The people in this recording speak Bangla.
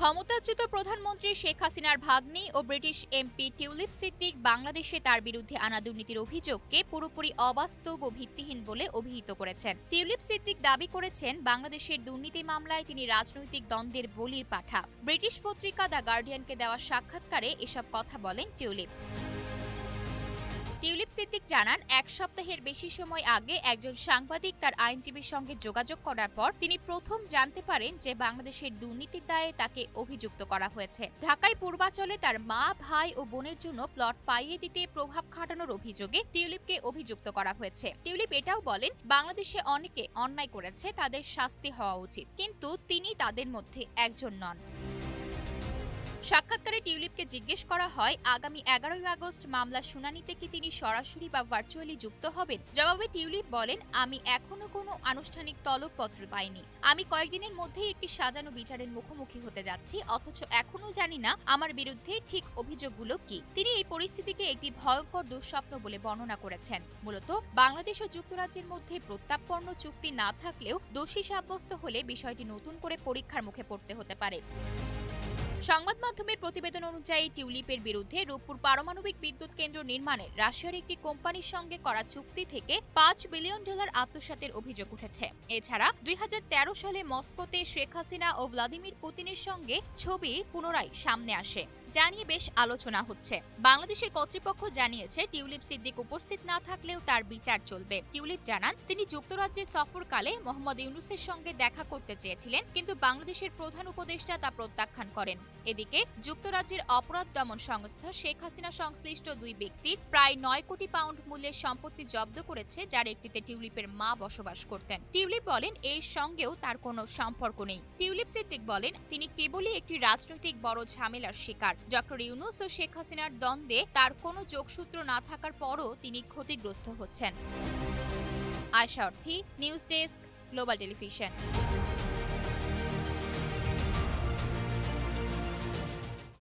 ক্ষমতাচ্যুত প্রধানমন্ত্রী শেখ হাসিনার ভাগ্নি ও ব্রিটিশ এমপি টিউলিপ সিদ্দিক বাংলাদেশে তার বিরুদ্ধে আনা দুর্নীতির অভিযোগকে পুরোপুরি অবাস্তব ও ভিত্তিহীন বলে অভিহিত করেছেন। টিউলিপ সিদ্দিক দাবি করেছেন, বাংলাদেশের দুর্নীতি মামলায় তিনি রাজনৈতিক দ্বন্দ্বের বলির পাঠা। ব্রিটিশ পত্রিকা দ্য গার্ডিয়ানকে দেওয়া সাক্ষাৎকারে এসব কথা বলেন টিউলিপ সিদ্দিক জানান, এক সপ্তাহের বেশি সময় আগে একজন সাংবাদিক তার আইনজীবীর সঙ্গে যোগাযোগ করার পর তিনি প্রথম জানতে পারেন যে বাংলাদেশের দুর্নীতির দায়ে তাকে অভিযুক্ত করা হয়েছে। ঢাকায় পূর্বাচলে তার মা, ভাই ও বোনের জন্য প্লট পাইয়ে দিতে প্রভাব খাটানোর অভিযোগে টিউলিপকে অভিযুক্ত করা হয়েছে। টিউলিপ এটাও বলেন, বাংলাদেশে অনেকে অন্যায় করেছে, তাদের শাস্তি হওয়া উচিত, কিন্তু তিনি তাদের মধ্যে একজন নন। সাক্ষাৎকারে টিউলিপকে জিজ্ঞেস করা হয়, আগামী 11ই আগস্ট মামলার শুনানিতে কি তিনি সরাসরি বা ভার্চুয়ালি যুক্ত হবেন? জবাবে টিউলিপ বলেন, আমি এখনো কোনো আনুষ্ঠানিক তলবপত্র পাইনি। আমি কয়েকদিনের মধ্যেই একটি সাজানো বিচারের মুখোমুখি হতে যাচ্ছি, অথচ এখনো জানি না আমার বিরুদ্ধে ঠিক অভিযোগগুলো কি। তিনি এই পরিস্থিতিকে একটি ভয়ঙ্কর দুঃস্বপ্ন বলে বর্ণনা করেছেন। মূলত বাংলাদেশ ও যুক্তরাজ্যের মধ্যে প্রত্যাপন্ন চুক্তি না থাকলেও দোষী সাব্যস্ত হলে বিষয়টি নতুন করে পরীক্ষার মুখে পড়তে হতে পারে। সংবাদ মাধ্যমের প্রতিবেদন অনুযায়ী টিউলিপের বিরুদ্ধে রূপপুর পারমাণবিক বিদ্যুৎ কেন্দ্র নির্মাণে রাশিয়ার একটি কোম্পানির সঙ্গে করা চুক্তি থেকে $5 বিলিয়ন আত্মসাতের অভিযোগ উঠেছে। এছাড়া 2013 সালে মস্কোতে শেখ হাসিনা ও ভ্লাদিমির পুতিনের সঙ্গে ছবি পুনরায় সামনে আসে, যা নিয়ে বেশ আলোচনা হচ্ছে। বাংলাদেশের কর্তৃপক্ষ জানিয়েছে, টিউলিপ সিদ্দিক উপস্থিত না থাকলেও তার বিচার চলবে। টিউলিপ জানান, তিনি যুক্তরাজ্যে সফরকালে মোহাম্মদ ইউনূসের সঙ্গে দেখা করতে চেয়েছিলেন, কিন্তু বাংলাদেশের প্রধান উপদেষ্টা তা প্রত্যাখ্যান করেন। এদিকে যুক্তরাজ্যের অপরাধ দমন সংস্থা শেখ হাসিনা সংশ্লিষ্ট দুই ব্যক্তির প্রায় 9 কোটি পাউন্ড মূল্যের সম্পত্তি জব্দ করেছে, যার একটিতে টিউলিপের মা বসবাস করতেন। টিউলিপ বলেন, এর সঙ্গেও তার কোনো সম্পর্ক নেই। টিউলিপ সিদ্দিক বলেন, তিনি কেবলই একটি রাজনৈতিক বড় ঝামেলার শিকার। ডক্টর ইউনূস ও শেখ হাসিনার দ্বন্দ্বে তার কোনো যোগসূত্র না থাকার পরও তিনি ক্ষতিগ্রস্ত হচ্ছেন। আয়শা অর্থী, নিউজ ডেস্ক, গ্লোবাল টেলিভিশন।